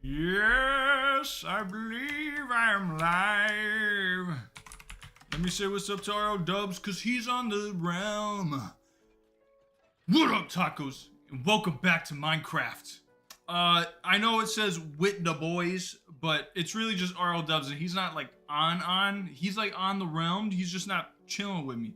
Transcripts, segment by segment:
Yes, I believe I am live. Let me say what's up to RL Dubs, cause he's on the realm. What up, tacos? And welcome back to Minecraft. I know it says with the boys, but it's really just RL Dubs, and he's not like on. He's like on the realm. He's just not chilling with me.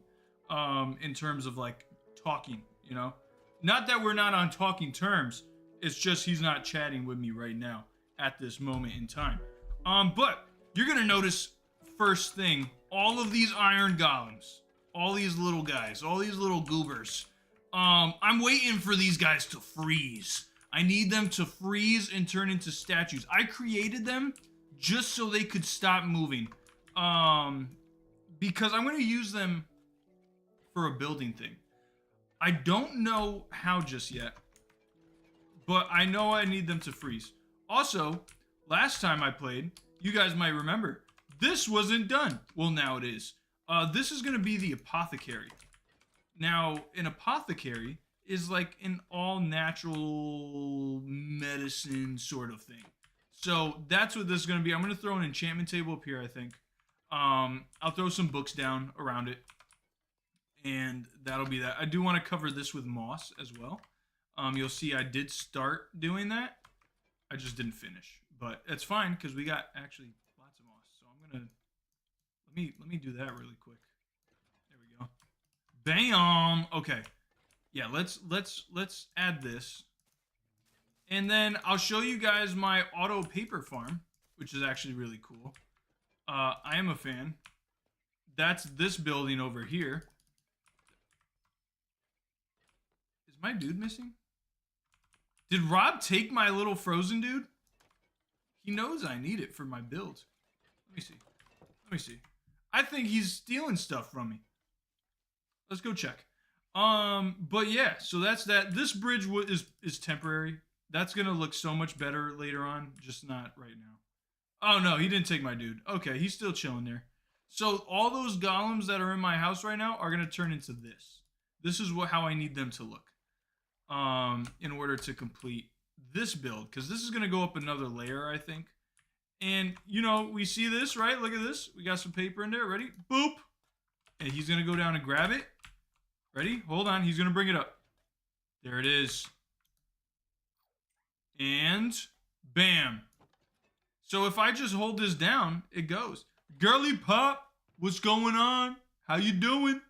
In terms of like talking, you know? Not that we're not on talking terms. It's just he's not chatting with me right now at this moment in time. But you're gonna notice first thing, all of these iron golems, all these little guys, all these little goobers. I'm waiting for these guys to freeze. I need them to freeze and turn into statues. I created them just so they could stop moving. Because I'm gonna use them for a building thing. I don't know how just yet, but I know I need them to freeze. Also, last time I played, you guys might remember, this wasn't done. Well, now it is. This is going to be the apothecary. Now, an apothecary is like an all-natural medicine sort of thing. So that's what this is going to be. I'm going to throw an enchantment table up here, I think. I'll throw some books down around it. And that'll be that. I do want to cover this with moss as well. You'll see I did start doing that. I just didn't finish, but it's fine because we got actually lots of moss. So I'm gonna let me do that really quick. There we go. Bam. Okay. Yeah. Let's add this, and then I'll show you guys my auto paper farm, which is actually really cool. I am a fan. That's this building over here. Is my dude missing? Did Rob take my little frozen dude? He knows I need it for my build. Let me see. Let me see. I think he's stealing stuff from me. Let's go check. But yeah, so that's that. This bridge is temporary. That's gonna look so much better later on, just not right now. Oh no, he didn't take my dude. Okay, he's still chilling there. So all those golems that are in my house right now are gonna turn into this. This is how I need them to look. In order to complete this build, because this is going to go up another layer, I think. And, you know, we see this, right? Look at this. We got some paper in there. Ready? Boop. And he's going to go down and grab it. Ready? Hold on. He's going to bring it up. There it is. And bam. So if I just hold this down, it goes. Girly Pop, what's going on? How you doing?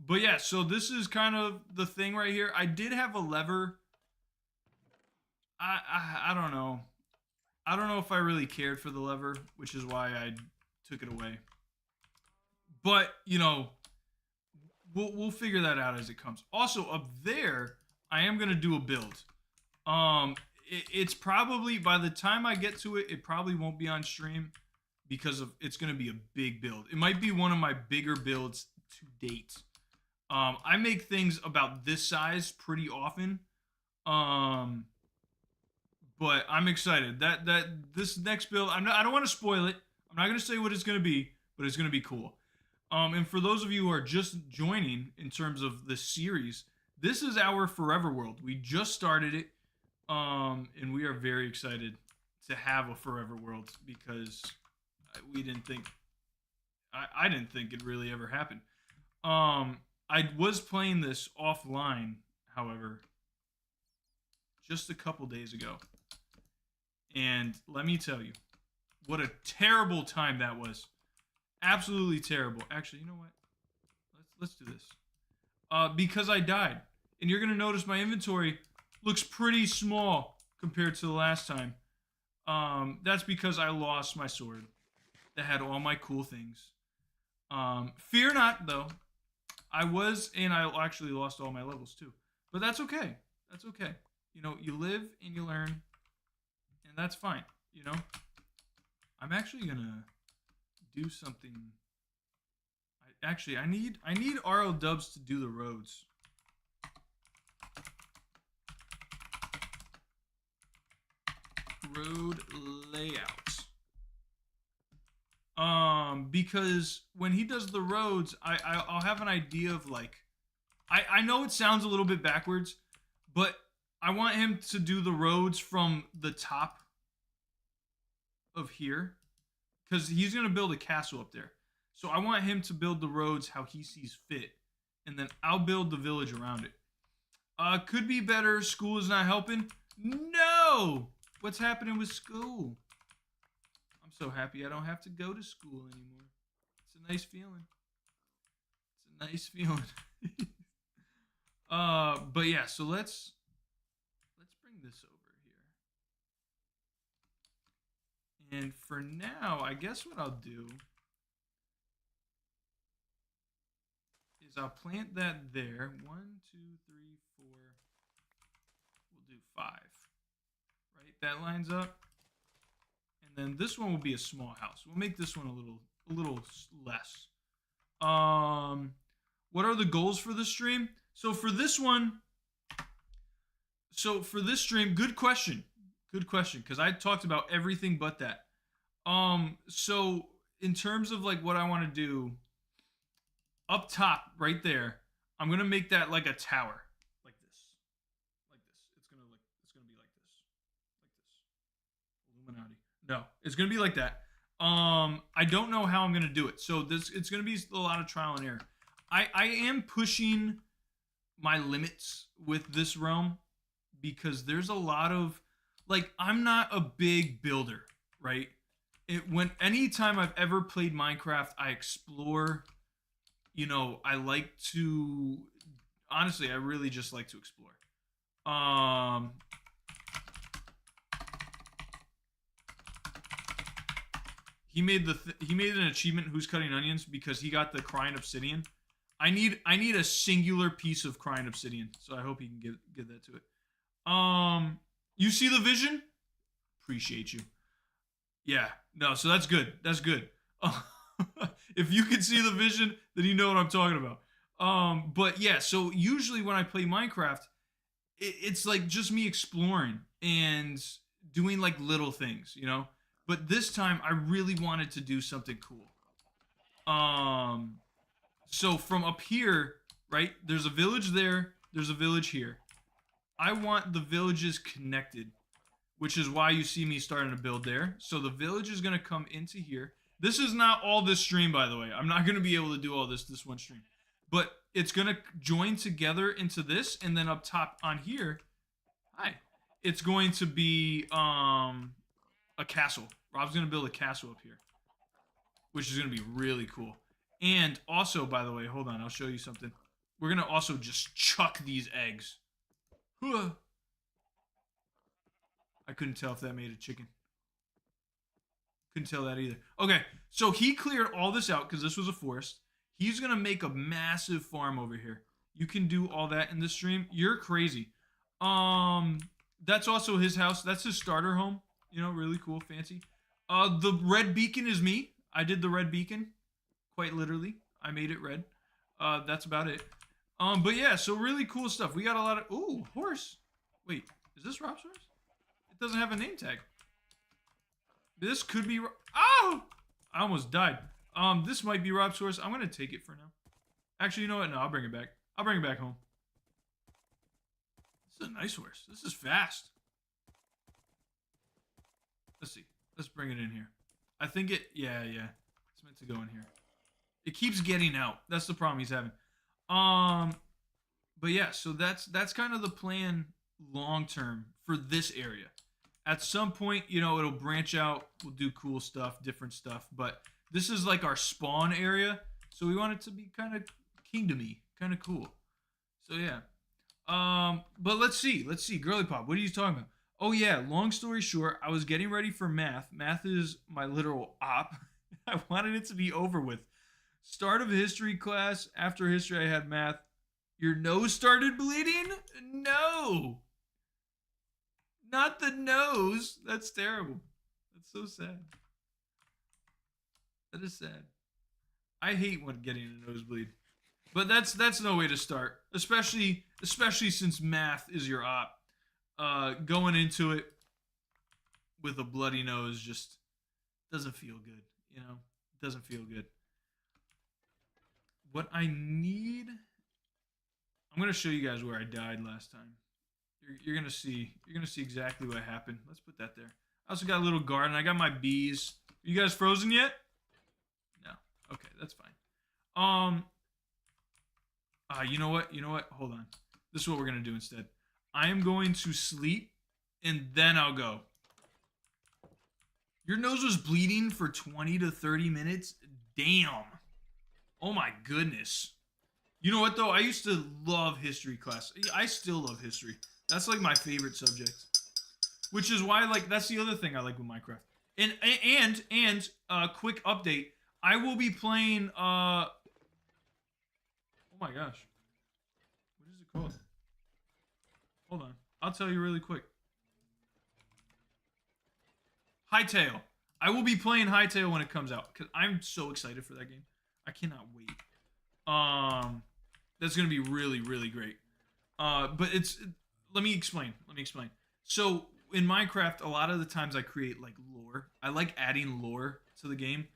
But yeah, so this is kind of the thing right here. I did have a lever. I don't know. I don't know if I really cared for the lever, which is why I took it away. But, you know, we'll figure that out as it comes. Also, up there, I am going to do a build. It's probably, by the time I get to it, it probably won't be on stream because it's going to be a big build. It might be one of my bigger builds to date. I make things about this size pretty often, but I'm excited that this next build. I don't want to spoil it. I'm not going to say what it's going to be, but it's going to be cool. And for those of you who are just joining in terms of the series, this is our Forever World. We just started it, and we are very excited to have a Forever World because we didn't think I didn't think it really ever happened. I was playing this offline, however, just a couple days ago. And let me tell you, what a terrible time that was. Absolutely terrible. Actually, you know what? Let's do this. Because I died. And you're going to notice my inventory looks pretty small compared to the last time. That's because I lost my sword that had all my cool things. Fear not, though. I actually lost all my levels too. But that's okay. That's okay. You know, you live and you learn, and that's fine, you know? I'm actually gonna do something. I need RL Dubs to do the roads. Road layout. Because when he does the roads, I'll have an idea of like, I know it sounds a little bit backwards, but I want him to do the roads from the top of here because he's going to build a castle up there. So I want him to build the roads how he sees fit, and then I'll build the village around it. Could be better. School is not helping. No! What's happening with school? I'm so happy I don't have to go to school anymore. It's a nice feeling. It's a nice feeling. But yeah, so let's bring this over here. And for now, I guess what I'll do is I'll plant that there. 1, 2, 3, 4. We'll do 5. Right? That lines up. And then this one will be a small house. We'll make this one a little less. What are the goals for this stream? So for this stream, good question. Good question, because I talked about everything but that. So in terms of like what I want to do, up top, right there, I'm gonna make that like a tower, like this, like this. It's gonna be like this, Illuminati. No, it's gonna be like that. I don't know how I'm gonna do it, so it's gonna be a lot of trial and error. I am pushing my limits with this realm because there's a lot of like I'm not a big builder, right? Anytime I've ever played Minecraft, I explore. You know, I like to honestly, I really just like to explore. He made an achievement who's cutting onions because he got the crying obsidian. I need a singular piece of crying obsidian, so I hope he can give that to it. You see the vision? Appreciate you. Yeah, no, so that's good. That's good. If you can see the vision, then you know what I'm talking about. But yeah, so usually when I play Minecraft, it's like just me exploring and doing like little things, you know. But this time, I really wanted to do something cool. So from up here, right? There's a village there. There's a village here. I want the villages connected, which is why you see me starting to build there. So the village is gonna come into here. This is not all this stream, by the way. I'm not going to be able to do all this one stream. But it's going to join together into this. And then up top on here, it's going to be a castle. Rob's going to build a castle up here, which is going to be really cool. And also, by the way, hold on. I'll show you something. We're going to also just chuck these eggs. I couldn't tell if that made a chicken. Couldn't tell that either. Okay, so he cleared all this out because this was a forest. He's going to make a massive farm over here. You can do all that in this stream. You're crazy. That's also his house. That's his starter home. You know, really cool, fancy. The red beacon is me. I did the red beacon. Quite literally. I made it red. That's about it. But yeah, so really cool stuff. We got a lot of... Ooh, horse. Wait, is this Rob's horse? It doesn't have a name tag. This could be... Oh! I almost died. This might be Rob's horse. I'm going to take it for now. Actually, you know what? No, I'll bring it back. I'll bring it back home. This is a nice horse. This is fast. Let's see. Let's bring it in here. I think it... Yeah. It's meant to go in here. It keeps getting out. That's the problem he's having. But yeah, so that's kind of the plan long term for this area. At some point, you know, it'll branch out. We'll do cool stuff, different stuff. But this is like our spawn area. So we want it to be kind of kingdomy, kind of cool. So yeah. But let's see. Girly Pop, what are you talking about? Oh yeah, long story short, I was getting ready for math. Math is my literal op. I wanted it to be over with. Start of history class. After history, I had math. Your nose started bleeding? No. Not the nose. That's terrible. That's so sad. That is sad. I hate when getting a nosebleed. But that's no way to start. Especially since math is your op. Going into it with a bloody nose just doesn't feel good, you know? It doesn't feel good. What I need... I'm going to show you guys where I died last time. You're gonna see. You're gonna see exactly what happened. Let's put that there. I also got a little garden. I got my bees. Are you guys frozen yet? No. Okay, that's fine. You know what? You know what? Hold on. This is what we're gonna do instead. I am going to sleep, and then I'll go. Your nose was bleeding for 20 to 30 minutes? Damn. Oh my goodness. You know what though? I used to love history class. I still love history. That's like my favorite subject. Which is why, like, that's the other thing I like with Minecraft. And quick update. I will be playing oh my gosh. What is it called? Hold on. I'll tell you really quick. Hytale. I will be playing Hytale when it comes out because I'm so excited for that game. I cannot wait. That's gonna be really, really great. But let me explain. So in Minecraft, a lot of the times I create like lore. I like adding lore to the game.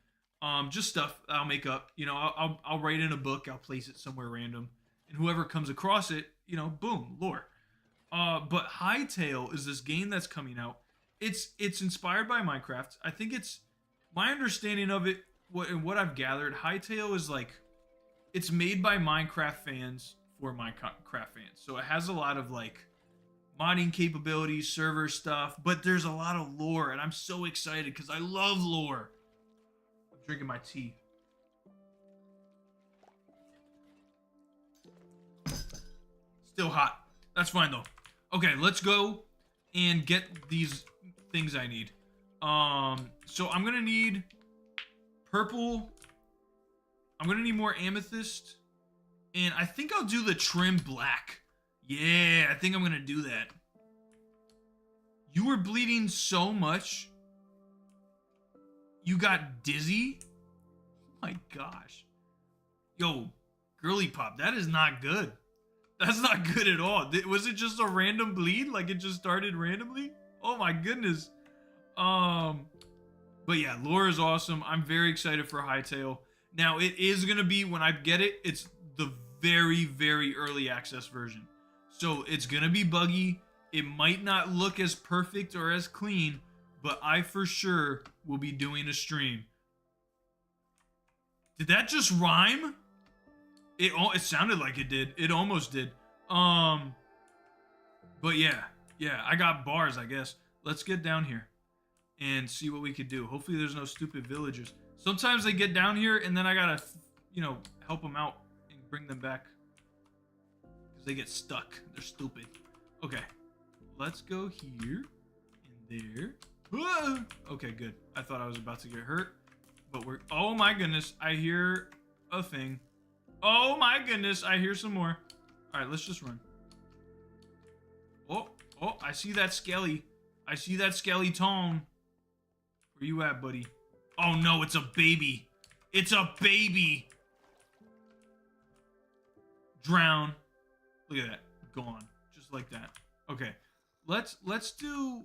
Just stuff I'll make up. You know, I'll write in a book. I'll place it somewhere random, and whoever comes across it, you know, boom, lore. But Hytale is this game that's coming out. It's inspired by Minecraft. I think it's my understanding of it. What I've gathered, Hytale is like it's made by Minecraft fans for Minecraft fans. So it has a lot of like modding capabilities, server stuff, but there's a lot of lore, and I'm so excited because I love lore. I'm drinking my tea. Still hot. That's fine though. Okay, let's go and get these things I need. So I'm gonna need purple. I'm gonna need more amethyst, and I think I'll do the trim black. Yeah, I think I'm gonna do that. You were bleeding so much. You got dizzy? Oh my gosh. Yo, girly pop, that is not good. That's not good at all. Was it just a random bleed? Like it just started randomly? Oh my goodness. But yeah, lore is awesome. I'm very excited for Hytale. Now it is gonna be when I get it, it's the very, very early access version. So it's gonna be buggy. It might not look as perfect or as clean, but I for sure will be doing a stream. Did that just rhyme? It sounded like it did. It almost did. But yeah, I got bars, I guess. Let's get down here and see what we could do. Hopefully there's no stupid villagers. Sometimes they get down here and then I gotta, you know, help them out and bring them back. Because they get stuck. They're stupid. Okay. Let's go here and there. Ah! Okay, good. I thought I was about to get hurt. But we're... Oh my goodness. I hear a thing. Oh my goodness. I hear some more. Alright, let's just run. Oh, I see that skelly. I see that skeleton. Where you at, buddy? Oh no, it's a baby. It's a baby. Drown. Look at that. Gone. Just like that. Okay. Let's do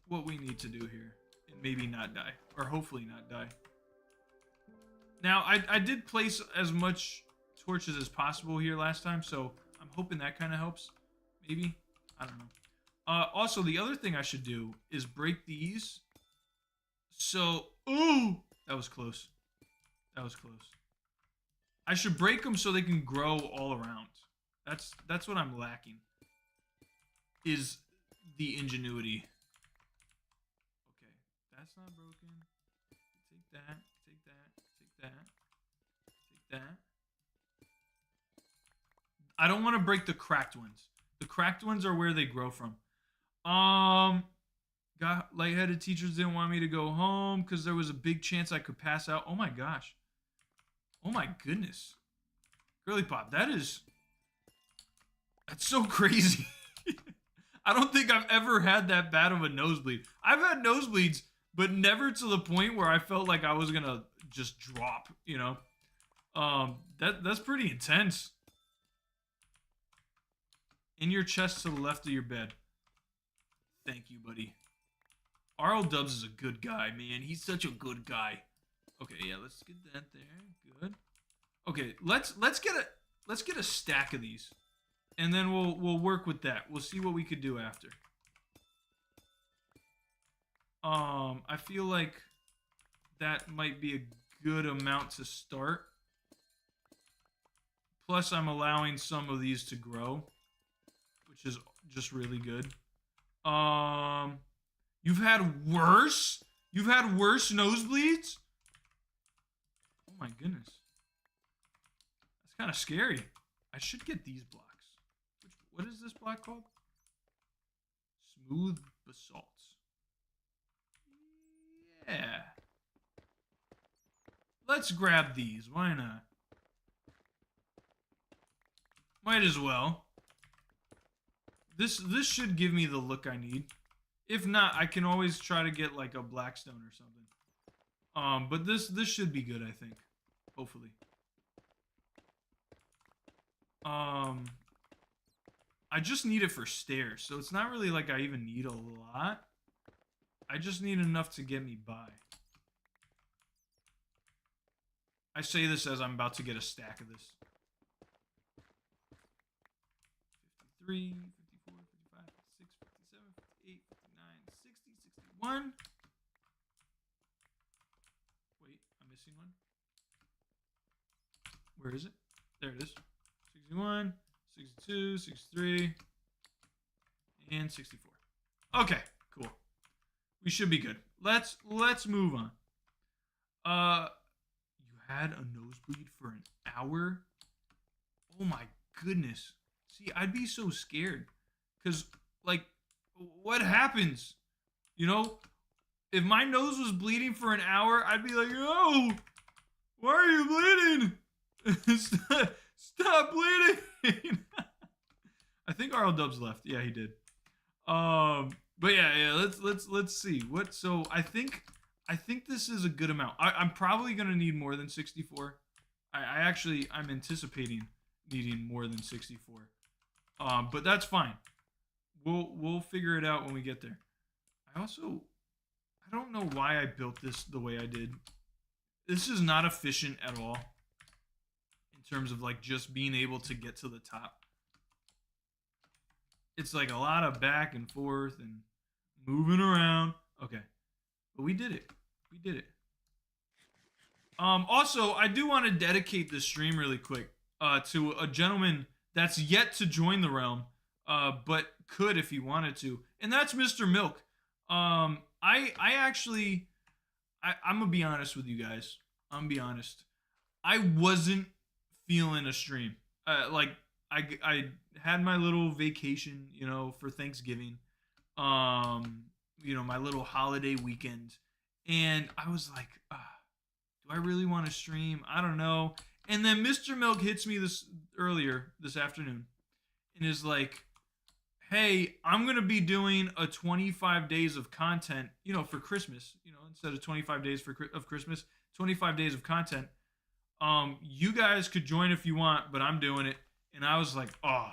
what we need to do here. And maybe not die. Or hopefully not die. Now, I did place as much torches as possible here last time, so I'm hoping that kind of helps. Maybe. I don't know. Also, the other thing I should do is break these. So, ooh, that was close. That was close. I should break them so they can grow all around. That's what I'm lacking. Is the ingenuity. Okay, that's not broken. Take that, take that, take that, take that. I don't want to break the cracked ones. The cracked ones are where they grow from. Got lightheaded teachers didn't want me to go home because there was a big chance I could pass out. Oh my gosh. Oh my goodness. Girly pop, that's so crazy. I don't think I've ever had that bad of a nosebleed. I've had nosebleeds, but never to the point where I felt like I was gonna just drop, you know. That's pretty intense. In your chest to the left of your bed. Thank you, buddy. RL Dubs is a good guy, man. He's such a good guy. Okay, yeah, let's get that there. Good. Okay, let's get a stack of these. and then we'll work with that. We'll see what we could do after. I feel like that might be a good amount to start. Plus, I'm allowing some of these to grow, which is just really good. You've had worse? You've had worse nosebleeds? Oh my goodness. That's kind of scary. I should get these blocks. What is this block called? Smooth basalt. Yeah. Let's grab these. Why not? Might as well. This should give me the look I need. If not, I can always try to get like a blackstone or something. But this should be good, I think. Hopefully. I just need it for stairs, so it's not really like I even need a lot. I just need enough to get me by. I say this as I'm about to get a stack of this. 53, 54, 55, 56, 57, 58, 59, 60, 61. Wait, I'm missing one. Where is it? There it is. 61, 62, 63, and 64. Okay, cool. We should be good. Let's move on. You had a nosebleed for an hour? Oh my goodness. See, I'd be so scared. Because, like, what happens? You know? If my nose was bleeding for an hour, I'd be like, oh, why are you bleeding? Stop bleeding. I think RL Dubs left. Yeah, he did. But yeah, let's see. So I think this is a good amount. I'm probably gonna need more than 64. I'm anticipating needing more than 64. But that's fine. We'll figure it out when we get there. I don't know why I built this the way I did. This is not efficient at all in terms of like just being able to get to the top. It's like a lot of back and forth and moving around. Okay. But we did it. We did it. Also, I do want to dedicate this stream really quick to a gentleman that's yet to join the realm, but could if he wanted to. And that's Mr. Milk. I'm gonna be honest with you guys. I'm gonna be honest. I wasn't feeling a stream. I had my little vacation, for Thanksgiving. My little holiday weekend, and I was like, do I really want to stream? I don't know. And then Mr. Milk hits me this afternoon, and is like, hey, I'm gonna be doing a 25 days of content, for Christmas, instead of 25 days of Christmas, 25 days of content. You guys could join if you want, but I'm doing it. And I was like, oh,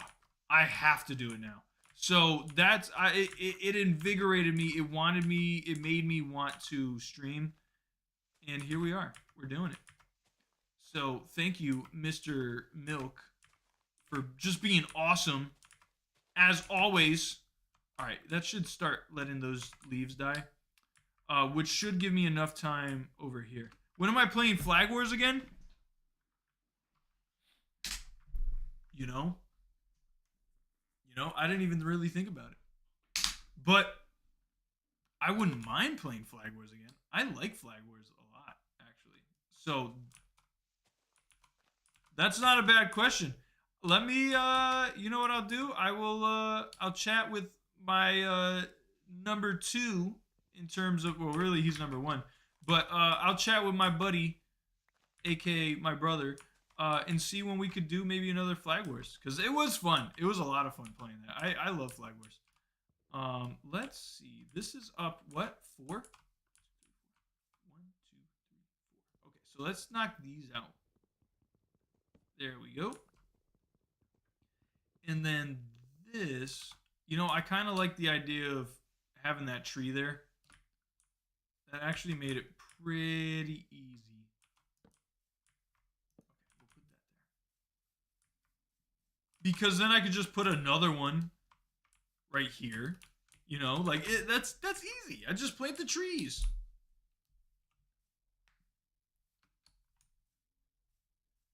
I have to do it now. So it invigorated me. It made me want to stream. And here we are. We're doing it. So thank you, Mr. Milk, for just being awesome. As always. All right, that should start letting those leaves die. Which should give me enough time over here. When am I playing Flag Wars again? I didn't even really think about it. But I wouldn't mind playing Flag Wars again. I like Flag Wars a lot, actually. So that's not a bad question. Let me, you know what I'll do? I'll chat with my number 2 in terms of, well, really he's number 1. But I'll chat with my buddy, aka my brother, and see when we could do maybe another Flag Wars. Because it was fun. It was a lot of fun playing that. I love Flag Wars. Let's see. This is up, what? 4? 1, 2, 3, 4. Okay, so let's knock these out. There we go. And then this, I kind of like the idea of having that tree there. That actually made it pretty easy. because then I could just put another one right here. You know, like that's easy. I just plant the trees.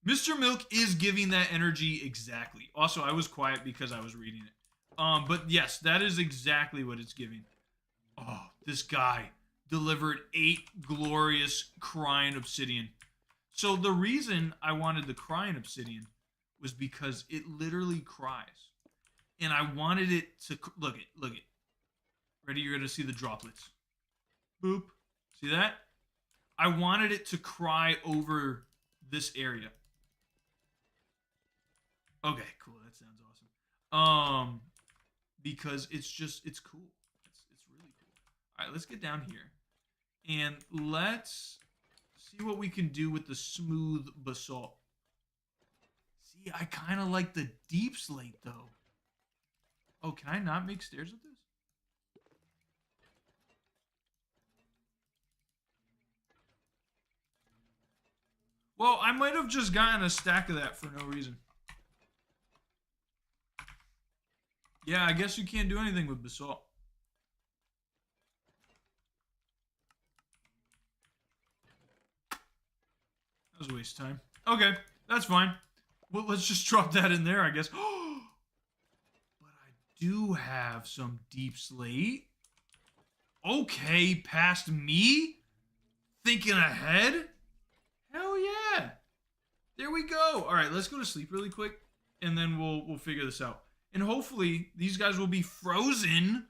Mr. Milk is giving that energy exactly. Also, I was quiet because I was reading it. But yes, that is exactly what it's giving. Oh, this guy delivered 8 glorious crying obsidian. So the reason I wanted the crying obsidian was because it literally cries. And I wanted it to look it, look it. Ready? You're gonna see the droplets. Boop. See that? I wanted it to cry over this area. Okay, cool. That sounds awesome. Because it's cool. It's really cool. All right, let's get down here, and let's see what we can do with the smooth basalt. See, I kind of like the deep slate though. Oh, can I not make stairs with this? Well, I might have just gotten a stack of that for no reason. Yeah, I guess you can't do anything with basalt. That was a waste of time. Okay, that's fine. Well, let's just drop that in there, I guess. But I do have some deep slate. Okay, past me? Thinking ahead? Hell yeah. There we go. All right, let's go to sleep really quick, and then we'll figure this out. And hopefully these guys will be frozen.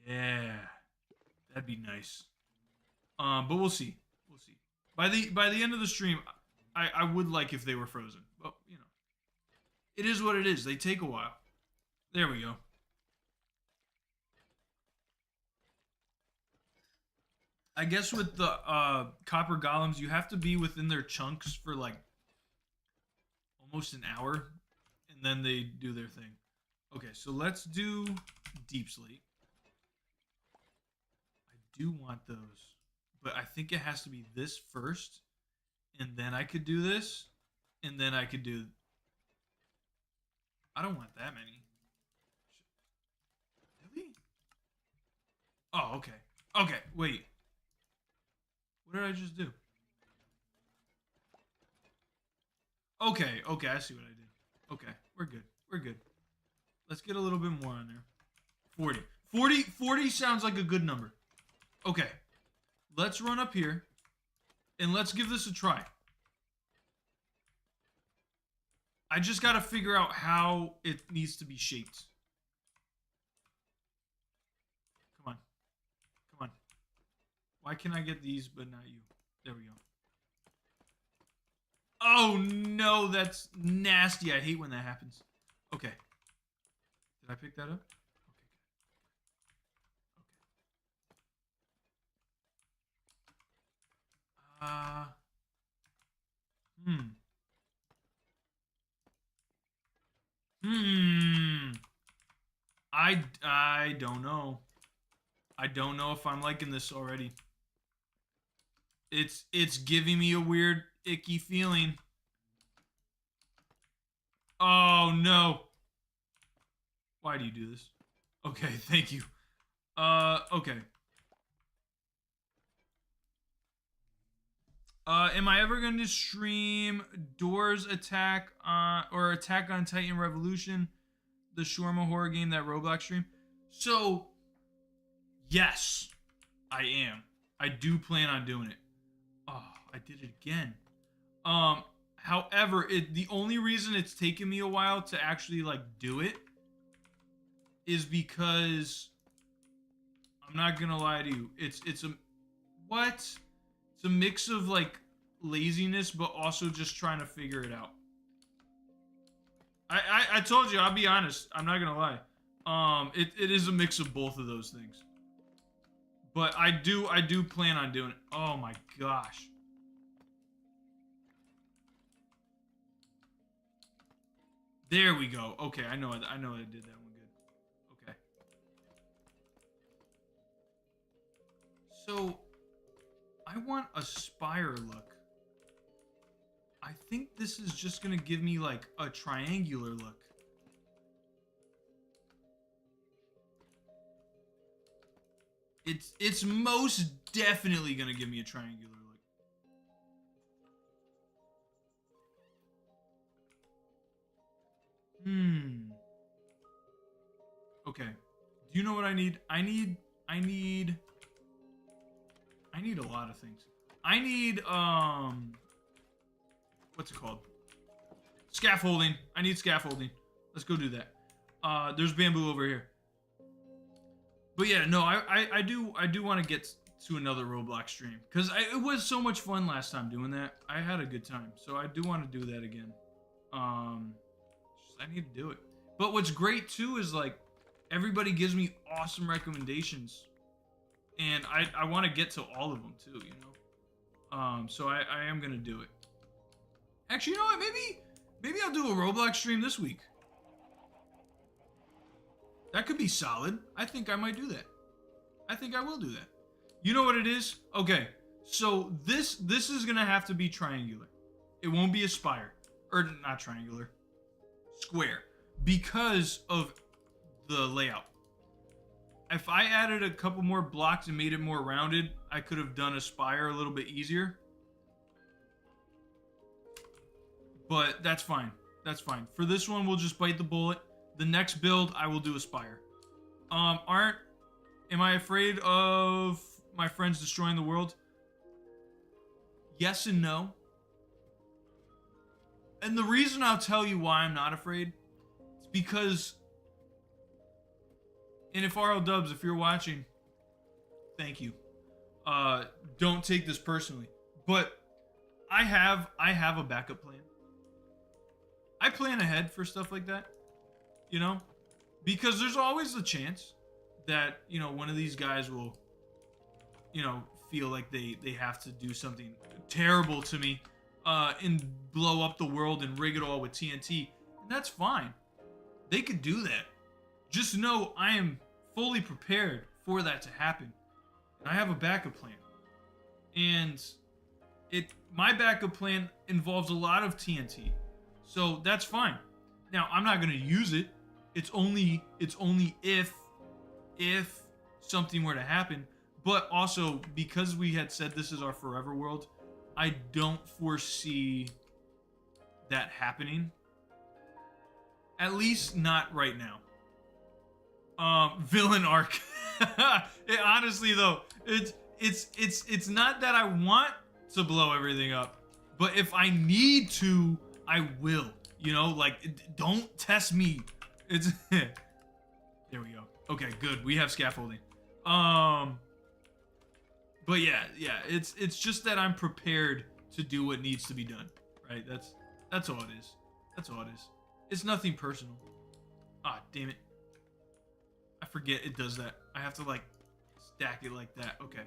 Yeah, that'd be nice. But we'll see. We'll see. By the end of the stream, I would like if they were frozen. But you know, it is what it is. They take a while. There we go. I guess with the copper golems, you have to be within their chunks for like almost an hour, and then they do their thing. Okay, so let's do deep slate. I do want those, but I think it has to be this first, and then I could do this, and then I could do. I don't want that many. Really? Oh, okay. Okay, wait. What did I just do? Okay, okay, I see what I did. Okay, we're good. We're good. Let's get a little bit more on there. 40. 40 sounds like a good number. Okay. Let's run up here and let's give this a try. I just got to figure out how it needs to be shaped. Come on. Come on. Why can I get these but not you? There we go. Oh no, that's nasty. I hate when that happens. Okay. Did I pick that up? Okay, good. Okay. I don't know. I don't know if I'm liking this already. It's giving me a weird icky feeling. Oh no. Why do you do this? Okay, thank you. Okay. Am I ever going to stream Doors Attack or Attack on Titan Revolution, the shawarma horror game that Roblox stream? So, yes, I am. I do plan on doing it. Oh, I did it again. However, the only reason it's taken me a while to actually like do it is because I'm not gonna lie to you. It's a what? It's a mix of like laziness, but also just trying to figure it out. I told you, I'll be honest. I'm not gonna lie. It is a mix of both of those things. But I do plan on doing it. Oh my gosh. There we go. Okay, I know I did that one good. Okay. So I want a spire look. I think this is just gonna give me like a triangular look. It's most definitely gonna give me a triangular look. Okay. Do you know what I need? I need a lot of things. I need what's it called? Scaffolding. I need scaffolding. Let's go do that. There's bamboo over here. But yeah, no, I do want to get to another Roblox stream because it was so much fun last time doing that. I had a good time, so I do want to do that again. I need to do it. But what's great too is like everybody gives me awesome recommendations, and I want to get to all of them too, you know. So I am gonna do it. Actually, you know what? Maybe I'll do a Roblox stream this week. That could be solid. I think I might do that. I think I will do that. You know what it is? Okay, so this is gonna have to be triangular. It won't be a spire, or not triangular, square, because of the layout. If I added a couple more blocks and made it more rounded, I could have done a spire a little bit easier. But that's fine. That's fine. For this one, we'll just bite the bullet. The next build, I will do a spire. Am I afraid of my friends destroying the world? Yes and no. And the reason I'll tell you why I'm not afraid is because, and if RL Dubs, if you're watching, thank you. Don't take this personally, but I have a backup plan. I plan ahead for stuff like that, you know, because there's always the chance that, you know, one of these guys will, you know, feel like they have to do something terrible to me and blow up the world and rig it all with TNT. And that's fine. They could do that. Just know I am fully prepared for that to happen. I have a backup plan. And my backup plan involves a lot of TNT. So that's fine. Now, I'm not going to use it. It's only if something were to happen. But also, because we had said this is our forever world, I don't foresee that happening. At least not right now. Villain arc. Honestly though, it's not that I want to blow everything up, but if I need to, I will. You know, like, don't test me. It's there we go. Okay, good. We have scaffolding. But yeah, it's just that I'm prepared to do what needs to be done, right? That's all it is. That's all it is. It's nothing personal. Ah, damn it. I forget it does that. I have to like stack it like that. Okay.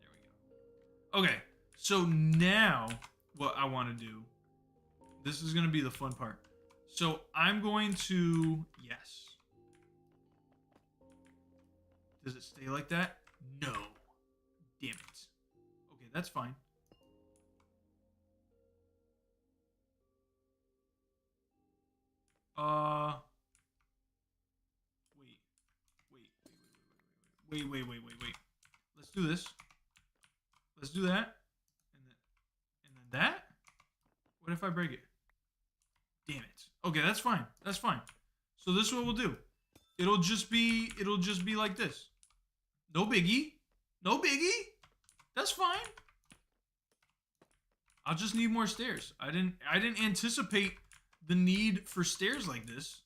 There we go. Okay. So now what I want to do, this is going to be the fun part. So I'm going to, yes. Does it stay like that? No. Damn it. Okay, that's fine. Wait. Let's do this. Let's do that. And then that? What if I break it? Damn it. Okay, that's fine. That's fine. So this is what we'll do. It'll just be like this. No biggie. No biggie. That's fine. I'll just need more stairs. I didn't anticipate the need for stairs like this,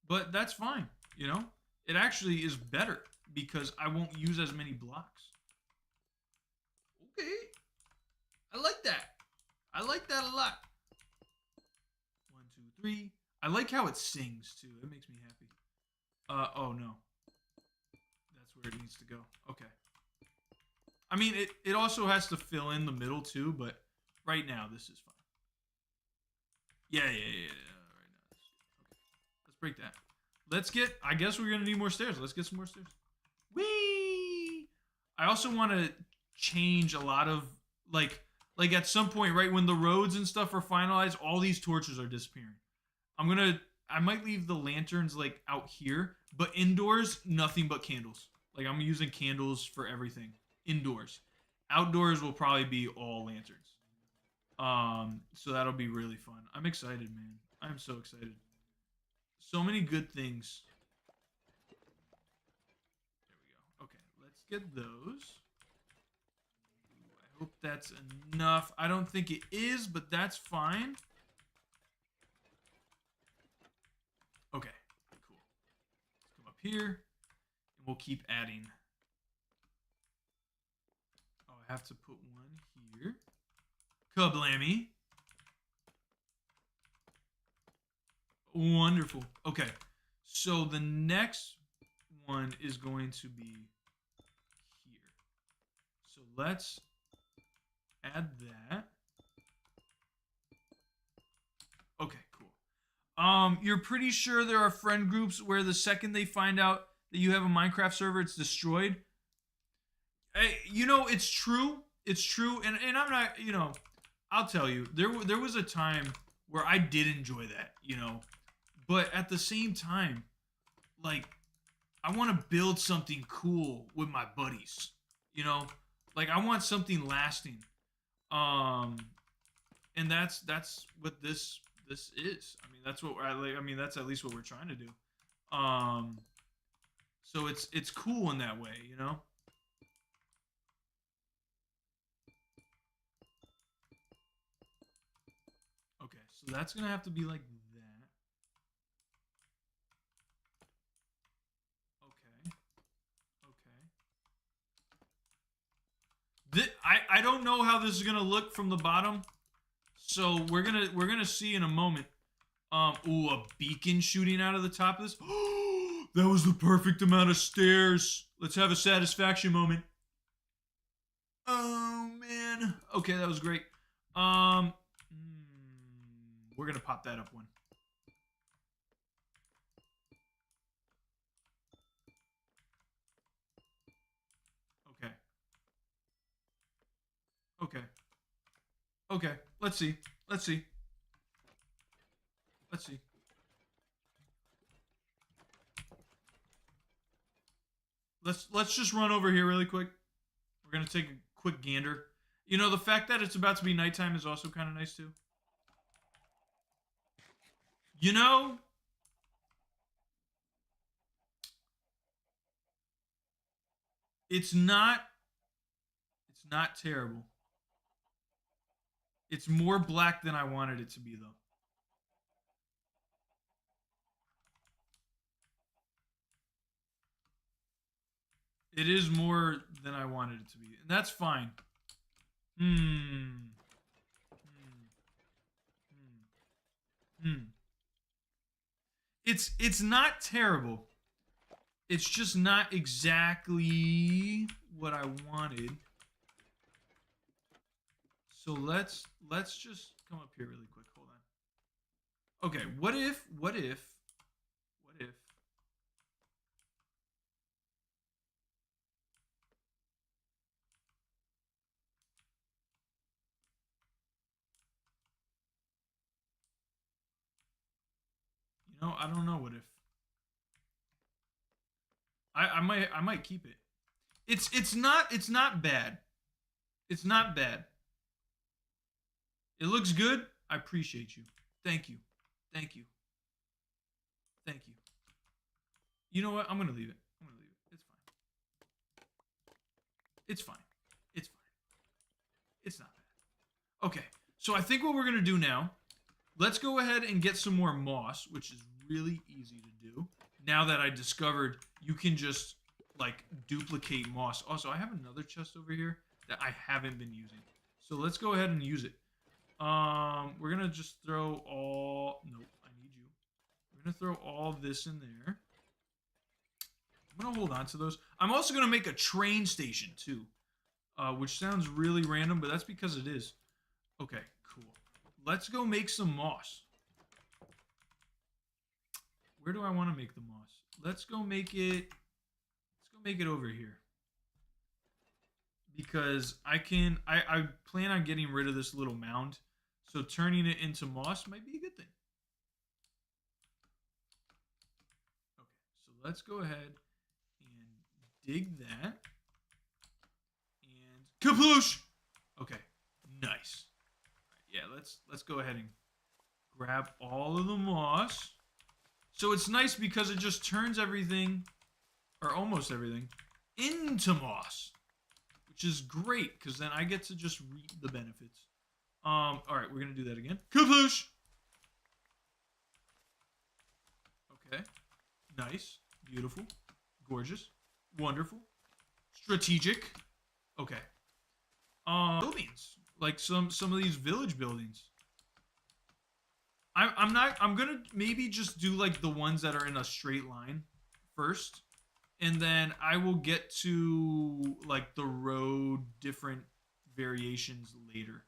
but that's fine, you know? It actually is better because I won't use as many blocks. Okay. I like that. I like that a lot. 1, 2, 3. I like how it sings too. It makes me happy. Oh no. That's where it needs to go. Okay. I mean, it also has to fill in the middle too, but right now this is fine. Yeah. Right now. Okay. Let's break that. Let's get, I guess we're going to need more stairs. Let's get some more stairs. Whee! I also want to change a lot of, like, like at some point, right when the roads and stuff are finalized, all these torches are disappearing. I might leave the lanterns like out here, but indoors, nothing but candles. Like I'm using candles for everything indoors. Outdoors will probably be all lanterns. So that'll be really fun. I'm excited, man. I'm so excited. So many good things. There we go. Okay, let's get those. I hope that's enough. I don't think it is, but that's fine. Okay, cool. Let's come up here, and we'll keep adding. Oh, I have to put one here. Kablammy. Wonderful. Okay, so the next one is going to be here. So let's add that. Okay, cool. You're pretty sure there are friend groups where the second they find out that you have a Minecraft server, it's destroyed? Hey, you know, it's true. It's true. And I'm not, you know, I'll tell you, there was a time where I did enjoy that, you know. But at the same time, like, I want to build something cool with my buddies, you know? Like, I want something lasting. And that's what this is. I mean, that's what I mean, that's at least what we're trying to do. So it's cool in that way, you know? Okay, so that's gonna have to be like that. Okay. I don't know how this is gonna look from the bottom, so we're gonna see in a moment. Ooh, a beacon shooting out of the top of this. That was the perfect amount of stairs. Let's have a satisfaction moment. Oh man. Okay, that was great. We're gonna pop that up one. Okay. Okay. Okay. Let's see. Let's see. Let's see. Let's just run over here really quick. We're gonna take a quick gander. You know, the fact that it's about to be nighttime is also kind of nice too. You know, it's not terrible. It's more black than I wanted it to be though. It is more than I wanted it to be, and that's fine. Hmm. It's not terrible. It's just not exactly what I wanted. So let's just come up here really quick. Hold on. Okay, what if you know, I don't know what if. I might keep it. It's not bad. It's not bad. It looks good. I appreciate you. Thank you. Thank you. Thank you. You know what? I'm gonna leave it. I'm gonna leave it. It's fine. It's fine. It's fine. It's not bad. Okay. So I think what we're gonna do now, let's go ahead and get some more moss, which is really easy to do. Now that I discovered you can just like duplicate moss. Also, I have another chest over here that I haven't been using. So let's go ahead and use it. We're gonna just throw all. Nope, I need you. We're gonna throw all this in there. I'm gonna hold on to those. I'm also gonna make a train station too, which sounds really random, but that's because it is. Okay, cool. Let's go make some moss. Where do I want to make the moss? Let's go make it. Let's go make it over here. because I plan on getting rid of this little mound. So turning it into moss might be a good thing. Okay, so let's go ahead and dig that. And kaploosh! Okay, nice. Yeah, let's go ahead and grab all of the moss. So it's nice because it just turns everything, or almost everything, into moss, which is great because then I get to just reap the benefits. All right, we're gonna do that again. Kaploosh! Okay, nice, beautiful, gorgeous, wonderful, strategic. Okay, buildings like some of these village buildings. I'm gonna maybe just do like the ones that are in a straight line first, and then I will get to like the road different variations later.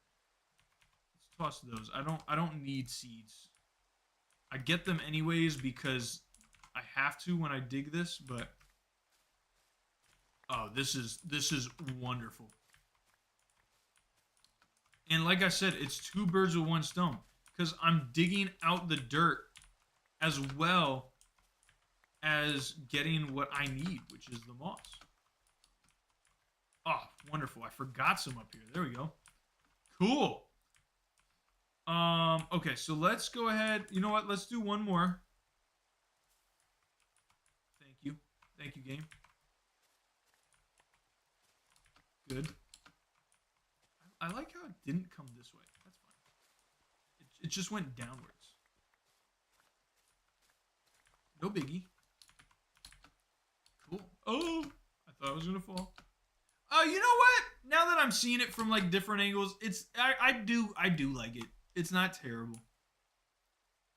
Let's toss those. I don't need seeds. I get them anyways because I have to when I dig this, but oh, this is wonderful. And like I said, it's 2 birds with 1 stone. Because I'm digging out the dirt as well as getting what I need, which is the moss. Oh, wonderful. I forgot some up here. There we go. Cool. Okay, so let's go ahead. You know what? Let's do one more. Thank you. Thank you, game. Good. I like how it didn't come this way. That's fine. It just went downwards. No biggie. Cool. Oh, I thought I was gonna fall. You know what? Now that I'm seeing it from like different angles, I do like it. It's not terrible.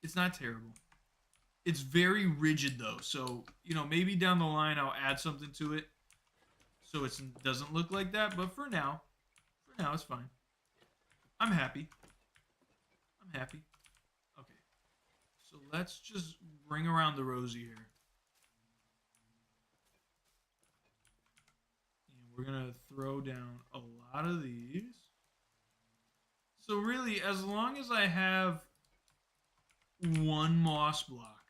It's not terrible. It's very rigid though, so you know maybe down the line I'll add something to it, so it doesn't look like that. But for now it's fine. I'm happy. I'm happy. Okay, so let's just bring around the Rosie here. And we're going to throw down a lot of these. So really, as long as I have 1 moss block,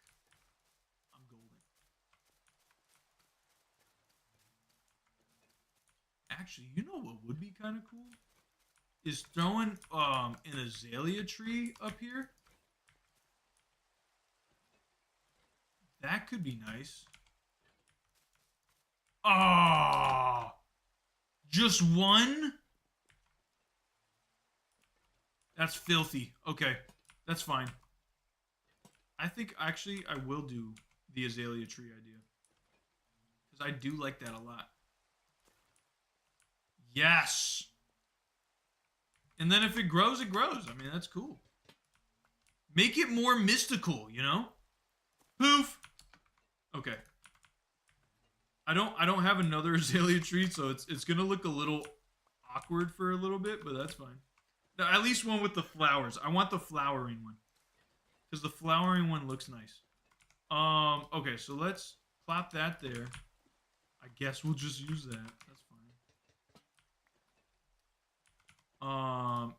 I'm golden. Actually, you know what would be kind of cool? Is throwing an azalea tree up here. That could be nice. Ah, just 1? That's filthy. Okay, that's fine. I think actually I will do the azalea tree idea. Because I do like that a lot. Yes! And then if it grows, it grows. I mean, that's cool. Make it more mystical, you know? Poof! Okay. I don't have another azalea tree, so it's gonna look a little awkward for a little bit, but that's fine. No, at least one with the flowers. I want the flowering one. Because the flowering one looks nice. Okay, so let's plop that there. I guess we'll just use that. That's fine. And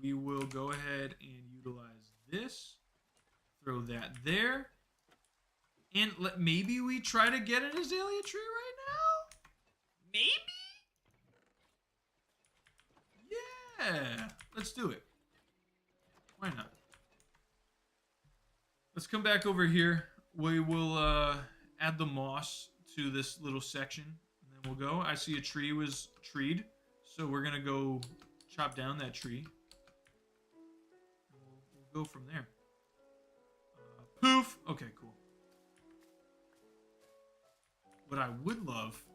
we will go ahead and utilize this. Throw that there. And maybe we try to get an azalea tree right now? Maybe? Yeah. Let's do it. Why not? Let's come back over here. We will add the moss to this little section. And then we'll go. I see a tree was treed. So we're going to go chop down that tree. We'll go from there. Poof. Okay, cool. What I would love...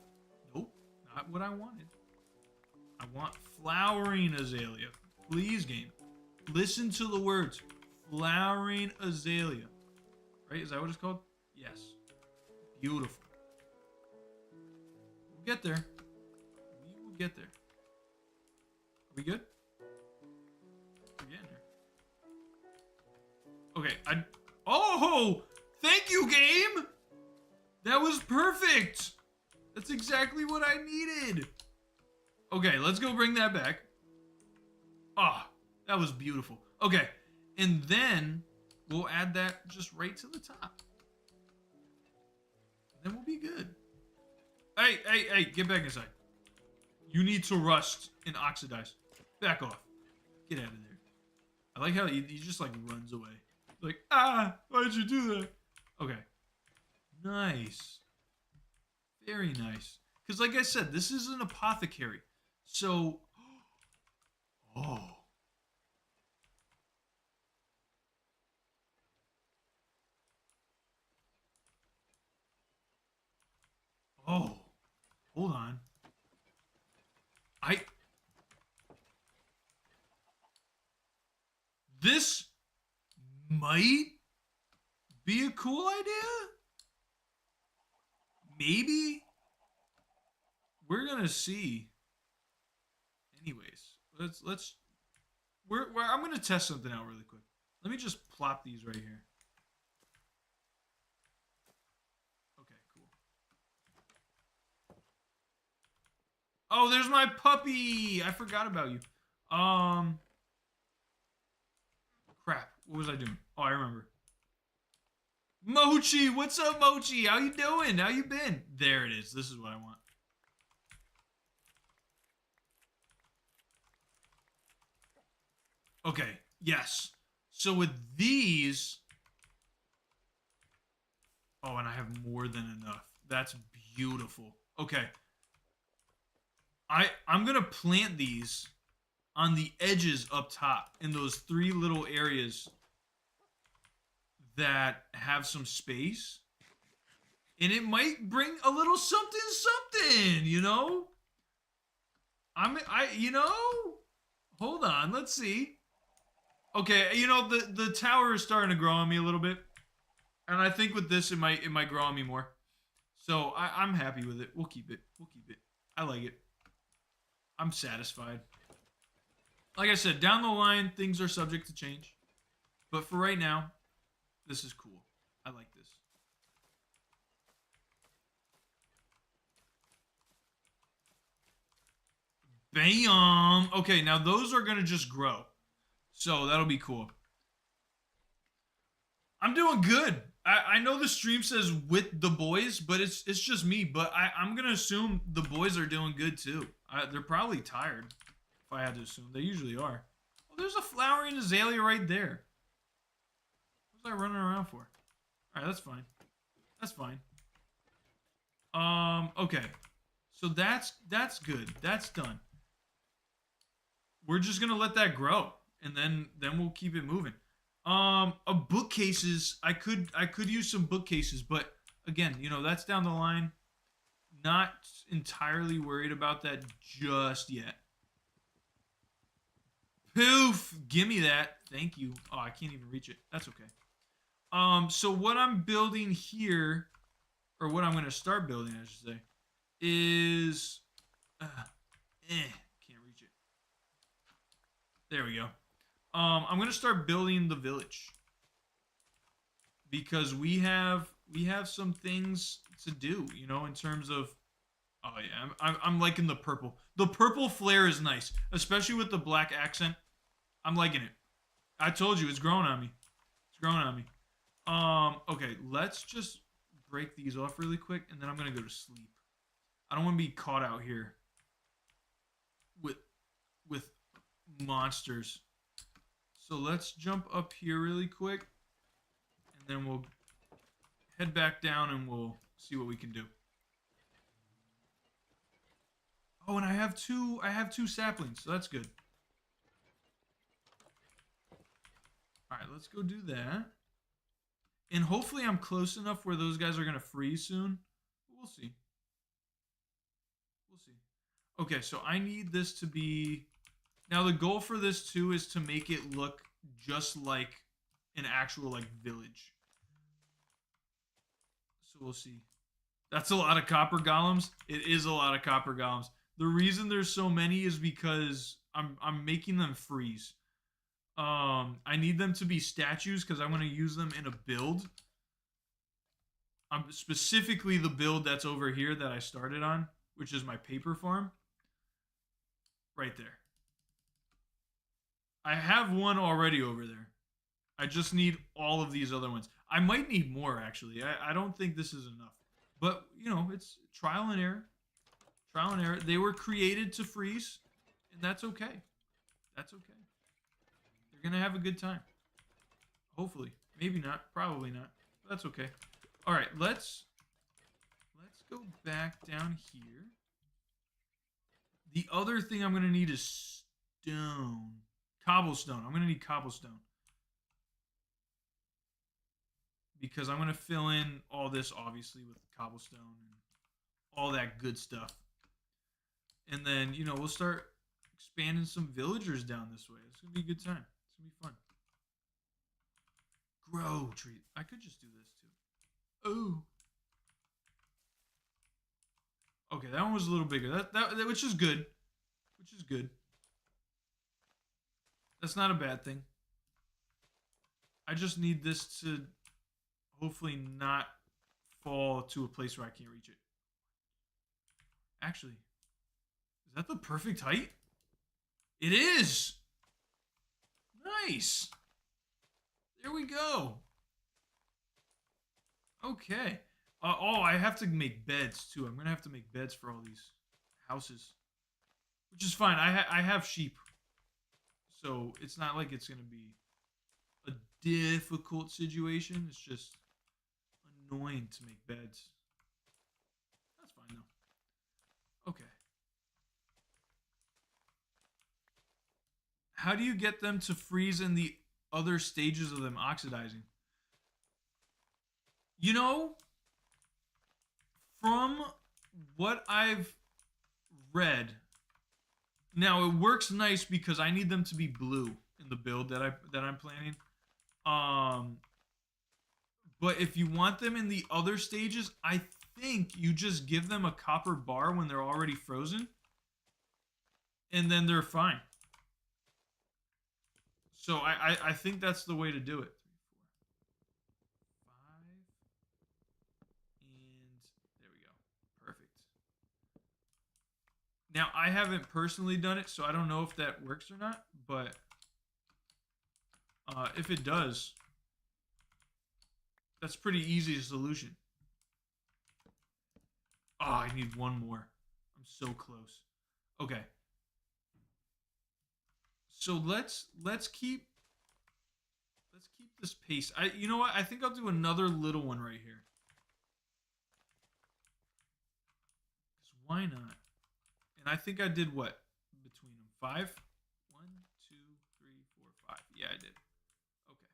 Nope, not what I wanted. I want flowering azalea. Please, game. Listen to the words. Flowering azalea. Right? Is that what it's called? Yes. Beautiful. We'll get there. We will get there. Are we good? We're getting there. Okay, Oh! Thank you, game! That was perfect! That's exactly what I needed! Okay, let's go bring that back. Ah, oh, that was beautiful. Okay, and then we'll add that just right to the top. Then we'll be good. Hey, hey, hey, get back inside. You need to rust and oxidize. Back off. Get out of there. I like how he just like runs away. Like, ah, why'd you do that? Okay. Nice. Very nice. Because like I said, this is an apothecary. So, oh. Oh. Hold on. This might be a cool idea. Maybe. We're gonna see. Anyways, I'm gonna test something out really quick. Let me just plop these right here. Okay, cool. Oh, there's my puppy. I forgot about you. Crap. What was I doing? Oh, I remember. Mochi, what's up, Mochi? How you doing? How you been? There it is. This is what I want. Okay, yes. So with these... Oh, and I have more than enough. That's beautiful. Okay. I'm going to plant these on the edges up top in those 3 little areas that have some space. And it might bring a little something, you know? You know? Hold on, let's see. Okay, you know, the tower is starting to grow on me a little bit. And I think with this, it might grow on me more. So I'm happy with it. We'll keep it. We'll keep it. I like it. I'm satisfied. Like I said, down the line, things are subject to change. But for right now, this is cool. I like this. Bam! Okay, now those are going to just grow. So that'll be cool. I'm doing good. I know the stream says with the boys, but it's just me. But I'm going to assume the boys are doing good too. They're probably tired, if I had to assume. They usually are. Oh, there's a flowering azalea right there. What was I running around for? Alright, that's fine. That's fine. Okay. So that's good. That's done. We're just gonna let that grow, and then we'll keep it moving. Bookcases. I could use some bookcases, but again, you know, that's down the line. Not entirely worried about that just yet. Poof! Give me that. Thank you. Oh, I can't even reach it. That's okay. So what I'm building here, or what I'm gonna start building, I should say, is can't reach it. There we go. I'm gonna start building the village because we have some things to do, you know, in terms of. Oh yeah, I'm liking the purple. The purple flare is nice, especially with the black accent. I'm liking it. I told you it's growing on me. It's growing on me. Okay, let's just break these off really quick, and then I'm gonna go to sleep. I don't want to be caught out here with monsters. So let's jump up here really quick, and then we'll head back down and we'll see what we can do. Oh, and I have two saplings, so that's good. All right, let's go do that. And hopefully I'm close enough where those guys are going to freeze soon. We'll see. We'll see. Okay, so I need this to be... Now, the goal for this, too, is to make it look just like an actual, like, village. So we'll see. That's a lot of copper golems. It is a lot of copper golems. The reason there's so many is because I'm making them freeze. I need them to be statues because I want to use them in a build. Specifically the build that's over here that I started on, which is my paper farm. right there. I have one already over there. I just need all of these other ones. I might need more, actually. I don't think this is enough. But, you know, it's trial and error. Trial and error. They were created to freeze, and that's okay. That's okay. They're going to have a good time. Hopefully. Maybe not. Probably not. But that's okay. All right, let's go back down here. The other thing I'm going to need is stone. Cobblestone. I'm going to need cobblestone. Because I'm going to fill in all this, obviously, with cobblestone and all that good stuff. And then, you know, we'll start expanding some villagers down this way. It's going to be a good time. It's going to be fun. Grow tree. I could just do this, too. Oh. Okay, that one was a little bigger. That which is good. Which is good. That's not a bad thing. I just need this to hopefully not fall to a place where I can't reach it. Actually, is that the perfect height? It is! Nice! There we go. Okay. Oh, I have to make beds, too. I'm going to have to make beds for all these houses. Which is fine. I have sheep. So, it's not like it's going to be a difficult situation. It's just annoying to make beds. That's fine, though. Okay. How do you get them to freeze in the other stages of them oxidizing? You know, from what I've read, now it works nice because I need them to be blue in the build that I'm planning. But if you want them in the other stages, I think you just give them a copper bar when they're already frozen, and then they're fine. So I think that's the way to do it. 3, 4, 5. And there we go. Perfect. Now, I haven't personally done it, so I don't know if that works or not. But if it does, that's pretty easy solution. Oh, I need one more. I'm so close. Okay. So let's keep this pace. You know what? I think I'll do another little one right here. 'Cause why not? And I think I did what between them? 5. 1, 2, 3, 4, 5. Yeah, I did. Okay.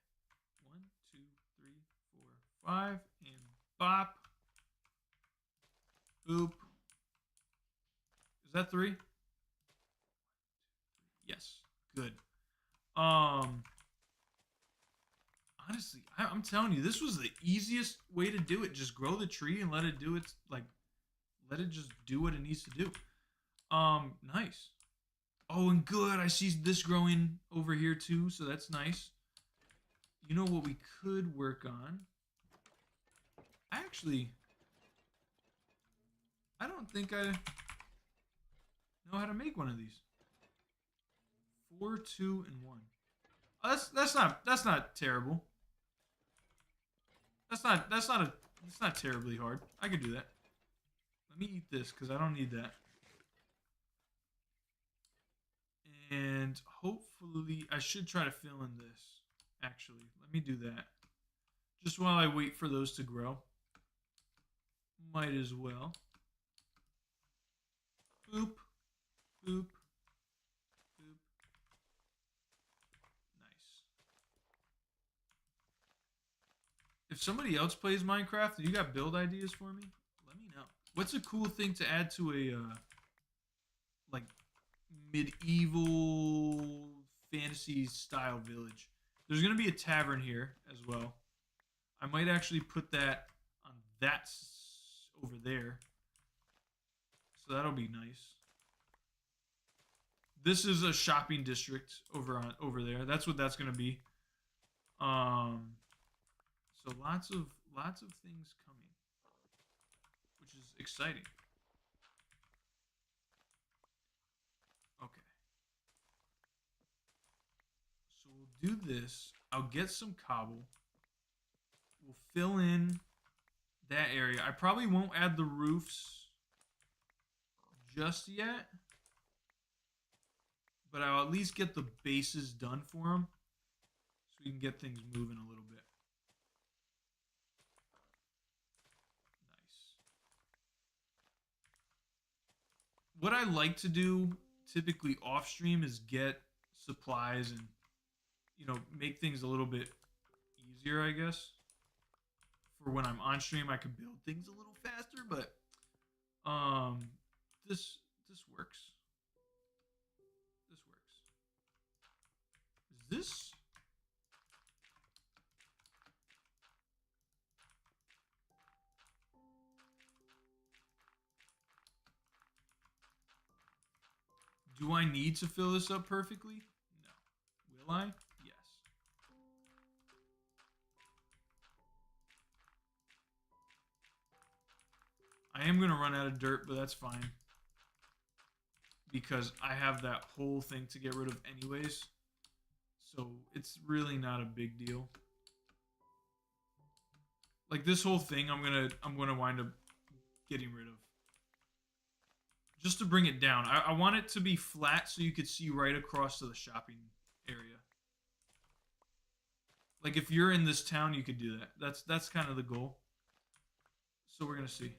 1, 2, 3, 4, 5, and bop. Boop. Is that 3? Yes. Good. Honestly, I'm telling you, this was the easiest way to do it. Just grow the tree and let it do its, like, let it just do what it needs to do. Nice. Oh, and good. I see this growing over here too, so that's nice. You know what we could work on? Actually, I don't think I know how to make one of these. 4, 2, and 1. Oh, that's not terrible. That's not terribly hard. I could do that. Let me eat this because I don't need that. And hopefully, I should try to fill in this. Actually, let me do that. Just while I wait for those to grow. Might as well. Boop. Boop. Boop. Nice. If somebody else plays Minecraft and you got build ideas for me, let me know. What's a cool thing to add to a, like, medieval fantasy style village? There's going to be a tavern here as well. I might actually put that on that over there. So that'll be nice. This is a shopping district over there. That's what that's going to be. So lots of things coming, which is exciting. Okay. do this. I'll get some cobble. We'll fill in that area. I probably won't add the roofs just yet, but I'll at least get the bases done for them so we can get things moving a little bit. Nice. What I like to do typically off stream is get supplies and, you know, make things a little bit easier, I guess. For when I'm on stream, I can build things a little faster, but this works. This works. Is this? Do I need to fill this up perfectly? No. Will I? Yes. I am going to run out of dirt, but that's fine. Because I have that whole thing to get rid of anyways. So it's really not a big deal. Like this whole thing I'm gonna wind up getting rid of. Just to bring it down. I want it to be flat so you could see right across to the shopping area. Like if you're in this town, you could do that. That's kind of the goal. So we're gonna see.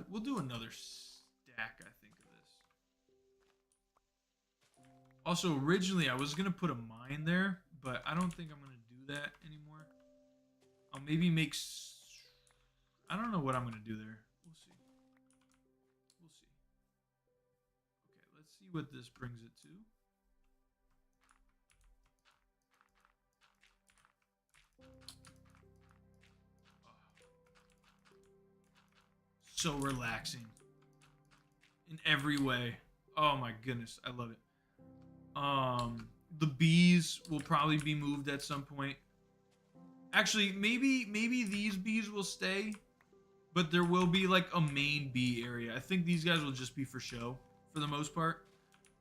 We'll do another stack, I think, of this. Also, originally I was gonna put a mine there, but I don't think I'm gonna do that anymore. I'll maybe make. I don't know what I'm gonna do there. We'll see. We'll see. Okay, let's see what this brings it to. So relaxing in every way. Oh my goodness, I love it. The bees will probably be moved at some point. Actually, maybe these bees will stay, but there will be like a main bee area. I think these guys will just be for show for the most part.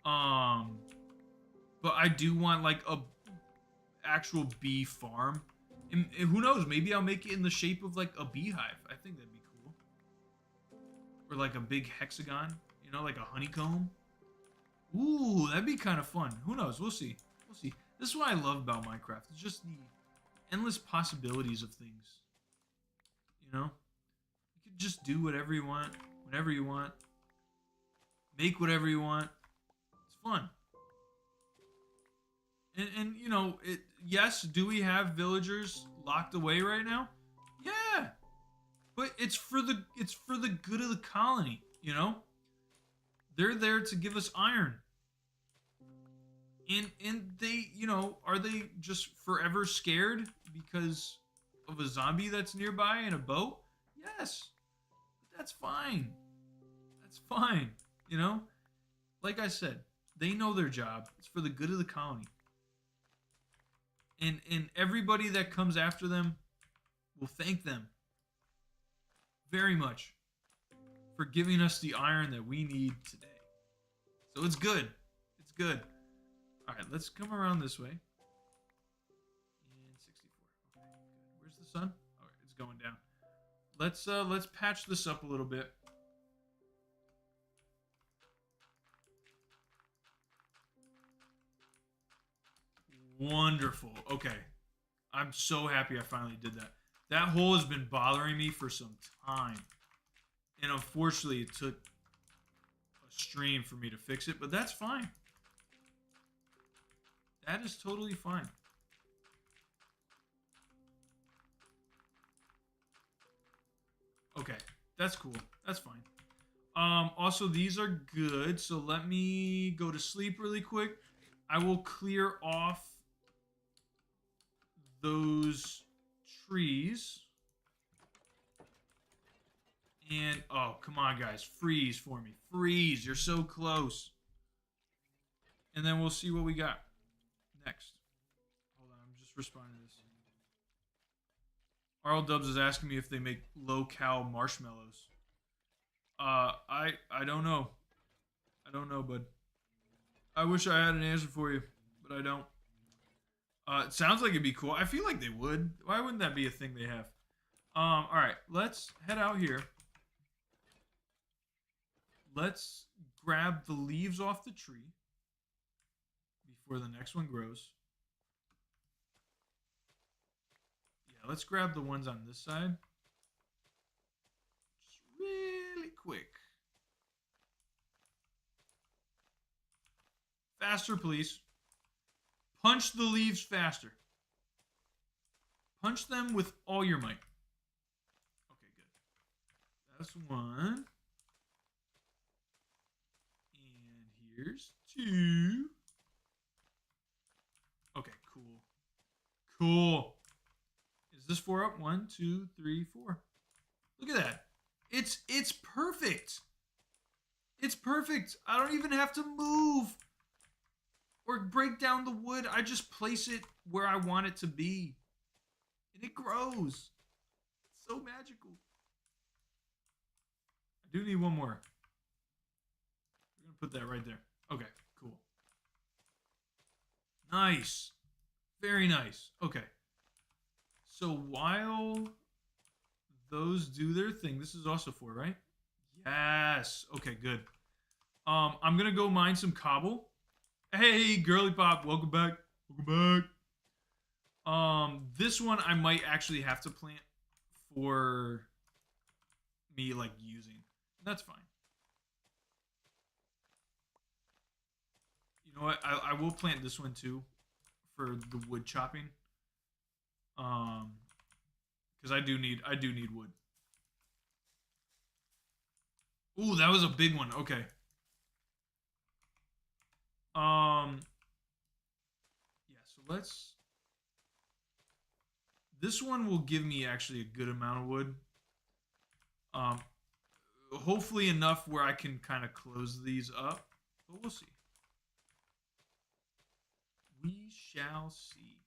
But I do want like a actual bee farm. And who knows, maybe I'll make it in the shape of like a beehive. I think that'd be cool. Or like a big hexagon, you know, like a honeycomb. Ooh, that'd be kind of fun. Who knows? We'll see. We'll see. This is what I love about Minecraft. It's just the endless possibilities of things. You know? You could just do whatever you want, whenever you want. Make whatever you want. It's fun. And you know, yes, do we have villagers locked away right now? Yeah. But it's for the good of the colony, you know? They're there to give us iron. And they, you know, are they just forever scared because of a zombie that's nearby in a boat? Yes. But that's fine. That's fine, you know? Like I said, they know their job. It's for the good of the colony. And everybody that comes after them will thank them very much for giving us the iron that we need today. So it's good. It's good. All right, let's come around this way. And 64. Okay, good. Where's the sun? All right, it's going down. Let's patch this up a little bit. Wonderful. Okay. I'm so happy I finally did that. That hole has been bothering me for some time. And unfortunately, it took a stream for me to fix it, but that's fine. That is totally fine. Okay, that's cool. That's fine. Also, these are good, so let me go to sleep really quick. I will clear off those trees. And, oh, come on, guys. Freeze for me. Freeze. You're so close. And then we'll see what we got next. Hold on. I'm just responding to this. Arl Dubs is asking me if they make low-cal marshmallows. I don't know. I don't know, bud. I wish I had an answer for you, but I don't. It sounds like it'd be cool. I feel like they would. Why wouldn't that be a thing they have? All right, let's head out here. Let's grab the leaves off the tree before the next one grows. Yeah, let's grab the ones on this side. Just really quick. Faster, please. Punch the leaves faster. Punch them with all your might. Okay, good. That's one. And here's two. Okay, cool. Cool. Is this 4 up? 1, 2, 3, 4. Look at that. It's perfect. It's perfect. I don't even have to move or break down the wood. I just place it where I want it to be. And it grows. It's so magical. I do need one more. We're going to put that right there. Okay, cool. Nice. Very nice. Okay. So while those do their thing, this is also 4, right? Yes. Okay, good. I'm going to go mine some cobble. Hey, girly pop, welcome back. Welcome back. This one I might actually have to plant for me like using. That's fine. You know what? I will plant this one too for the wood chopping. Because I do need wood. Ooh, that was a big one. Okay. Yeah, so let's. This one will give me actually a good amount of wood. Hopefully enough where I can kind of close these up, but we'll see. We shall see.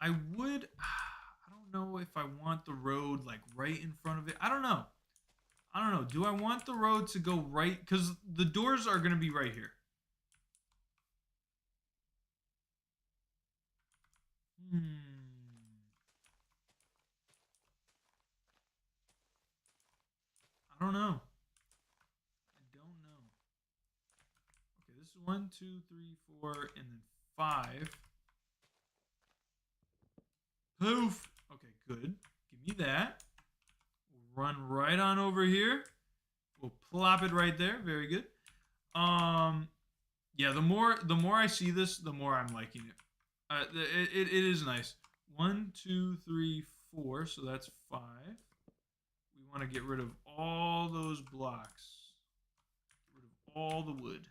I would. I don't know if I want the road like right in front of it. I don't know. Do I want the road to go right? Because the doors are going to be right here. I don't know. Okay, this is 1, 2, 3, 4, and then 5. Poof. Okay, good. Give me that. We'll run right on over here. We'll plop it right there. Very good. Yeah, the more I see this, the more I'm liking it. It is nice. 1, 2, 3, 4. So that's 5. We want to get rid of all those blocks. Get rid of all the wood.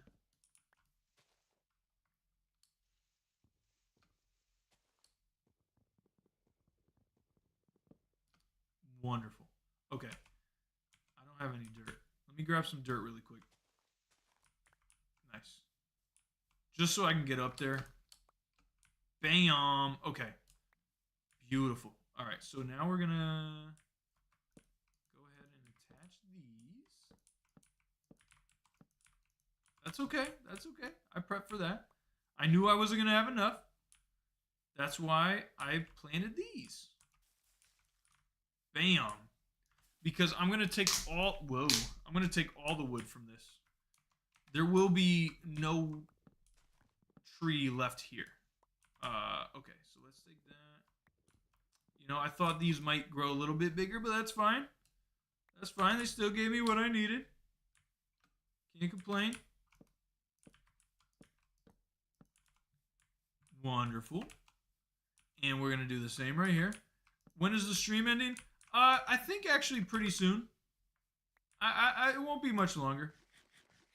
Wonderful. Okay. I don't have any dirt. Let me grab some dirt really quick. Nice. Just so I can get up there. Bam. Okay. Beautiful. All right. So now we're going to go ahead and attach these. That's okay. That's okay. I prepped for that. I knew I wasn't going to have enough. That's why I planted these. Bam. Because I'm going to take all... Whoa. I'm going to take all the wood from this. There will be no tree left here. Okay, so let's take that. You know, I thought these might grow a little bit bigger, but that's fine. That's fine. They still gave me what I needed. Can't complain. Wonderful. And we're going to do the same right here. When is the stream ending? I think actually pretty soon. It won't be much longer.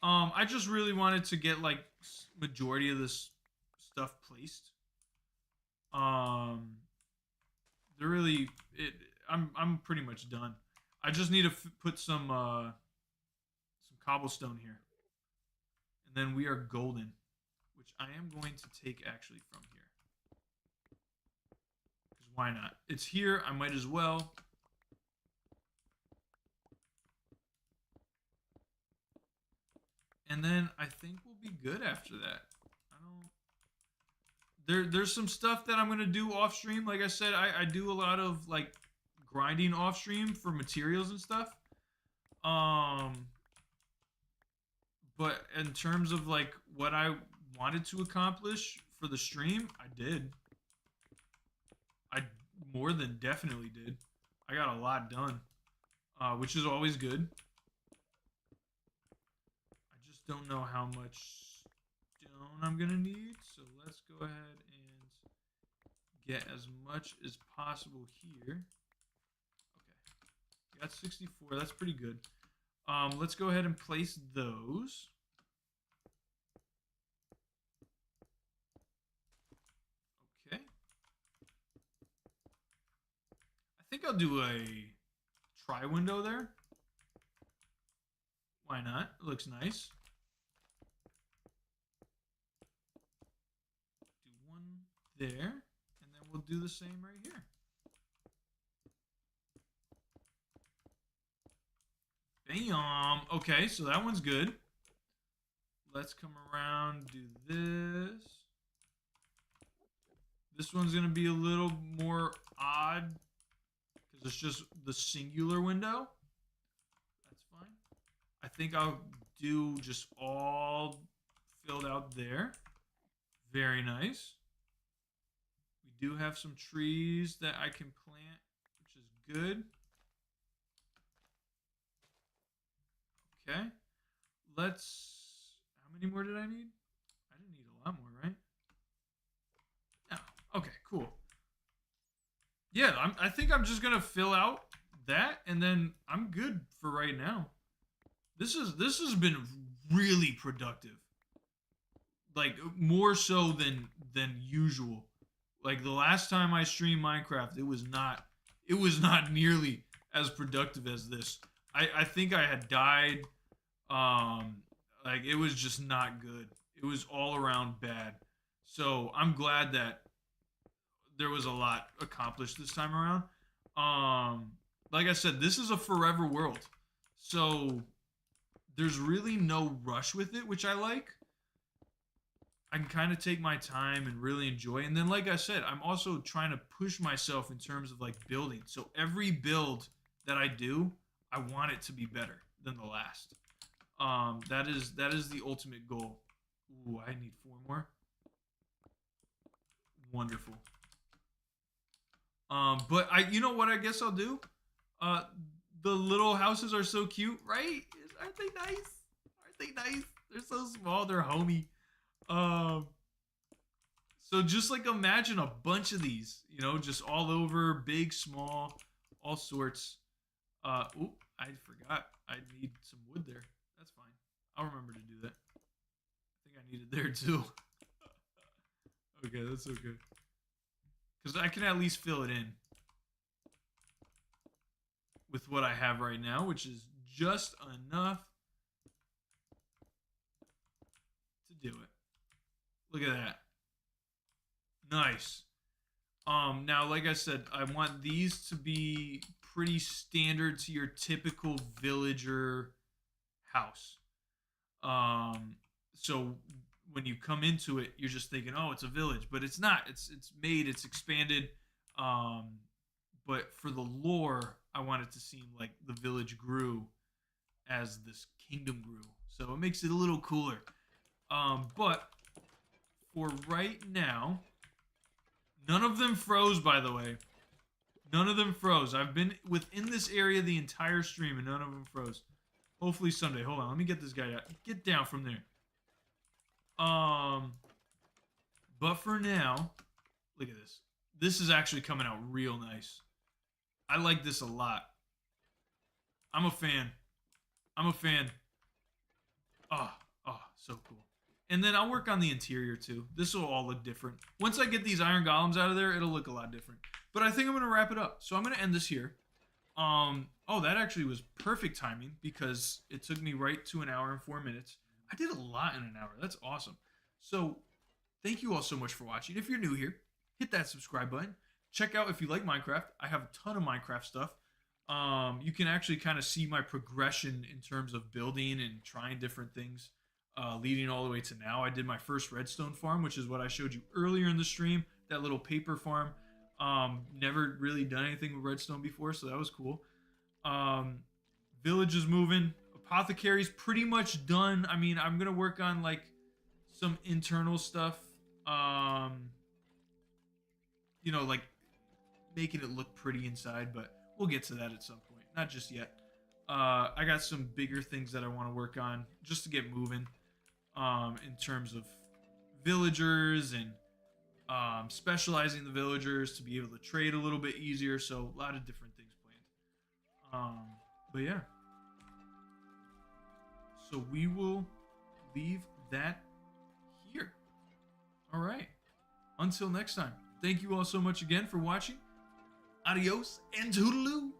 I just really wanted to get like majority of this stuff placed. I'm pretty much done. I just need to put some cobblestone here, and then we are golden, which I am going to take actually from here. Because why not? It's here. I might as well. And then I think we'll be good after that. I don't. There's some stuff that I'm gonna do off stream. Like I said, I do a lot of like grinding off stream for materials and stuff. But in terms of like what I wanted to accomplish for the stream, I did. I more than definitely did. I got a lot done, which is always good. I just don't know how much stone I'm gonna need, so let's go ahead and get as much as possible here. Okay, got 64. That's pretty good. Let's go ahead and place those. Okay. I think I'll do a try window there. Why not? It looks nice. Do one there, and then we'll do the same right here. Bam. Okay, so that one's good. Let's come around, do this. This one's going to be a little more odd because it's just the singular window. That's fine. I think I'll do just all filled out there. Very nice. We do have some trees that I can plant, which is good. Okay, let's, how many more did I need? I didn't need a lot more, right? No. Okay, cool. Yeah, I think I'm just gonna fill out that, and then I'm good for right now. This has been really productive. Like more so than usual. Like the last time I streamed Minecraft, it was not nearly as productive as this. I think I had died. Like it was just not good. It was all around bad. So I'm glad that there was a lot accomplished this time around. Like I said, this is a forever world. So there's really no rush with it, which I like. I can kind of take my time and really enjoy. And then, like I said, I'm also trying to push myself in terms of like building. So every build that I do, I want it to be better than the last. That is the ultimate goal. Ooh, I need 4 more. Wonderful. But you know what I guess I'll do? The little houses are so cute, right? Aren't they nice? Aren't they nice? They're so small, they're homey. So just like imagine a bunch of these, you know, just all over, big, small, all sorts. Oop, I forgot. I need some wood there. That's fine. I'll remember to do that. I think I need it there too. Okay, that's okay. Because I can at least fill it in with what I have right now, which is just enough to do it. Look at that. Nice. Now, like I said, I want these to be pretty standard to your typical villager house. So when you come into it, you're just thinking, oh, it's a village, but it's not. It's made, it's expanded. But for the lore, I want it to seem like the village grew as this kingdom grew. So it makes it a little cooler. But for right now, none of them froze, by the way. None of them froze. I've been within this area the entire stream, and none of them froze. Hopefully someday. Hold on, let me get this guy out. Get down from there. But for now, look at this. This is actually coming out real nice. I like this a lot. I'm a fan. I'm a fan. Oh, so cool. And then I'll work on the interior too. This will all look different. Once I get these iron golems out of there, it'll look a lot different. But I think I'm going to wrap it up. So I'm going to end this here. Oh, that actually was perfect timing because it took me right to 1 hour and 4 minutes. I did a lot in an hour. That's awesome. So thank you all so much for watching. If you're new here, hit that subscribe button. Check out if you like Minecraft. I have a ton of Minecraft stuff. You can actually kind of see my progression in terms of building and trying different things. leading all the way to now. I did my first redstone farm, which is what I showed you earlier in the stream, that little paper farm. Never really done anything with redstone before, so that was cool. Village is moving. Apothecary's pretty much done. I mean, I'm gonna work on like some internal stuff. You know, like making it look pretty inside, but we'll get to that at some point. Not just yet. I got some bigger things that I want to work on just to get moving. In terms of villagers and specializing the villagers to be able to trade a little bit easier. So a lot of different things planned. But yeah. So we will leave that here. All right. Until next time. Thank you all so much again for watching. Adios and toodaloo.